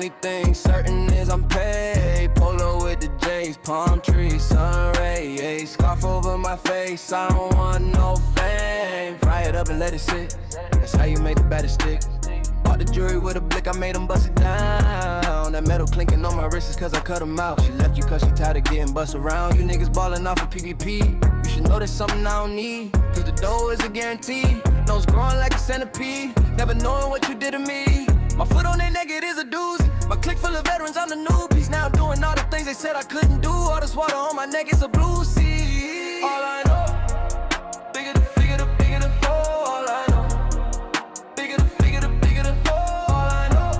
Only thing certain is I'm paid. Polo with the J's, palm trees, sun rays. Scarf over my face, I don't want no fame. Fry it up and let it sit, that's how you make the batter stick. Bought the jewelry with a blick, I made them bust it down. That metal clinking on my wrist is cause I cut them out. She left you cause she tired of getting bust around. You niggas ballin' off of PPP. You should know there's something I don't need, cause the dough is a guarantee. Nose growing like a centipede, never knowing what you did to me. My foot on their neck, it is a doozy. My clique full of veterans, I'm the newbies. Now I'm doing all the things they said I couldn't do. All this water on my neck, it's a blue sea. All I know, bigger the figure, the bigger the hole. All I know, bigger the figure, the bigger the hole. All I know,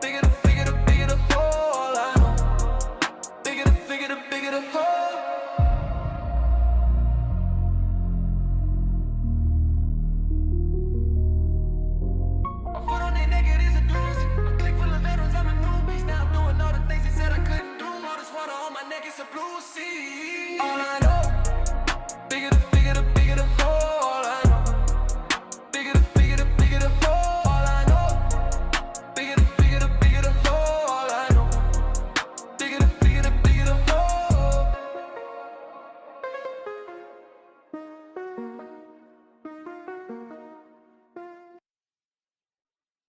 bigger the figure, the bigger the hole. All I know, bigger the figure, the bigger the hole. It's a blue sea. All I know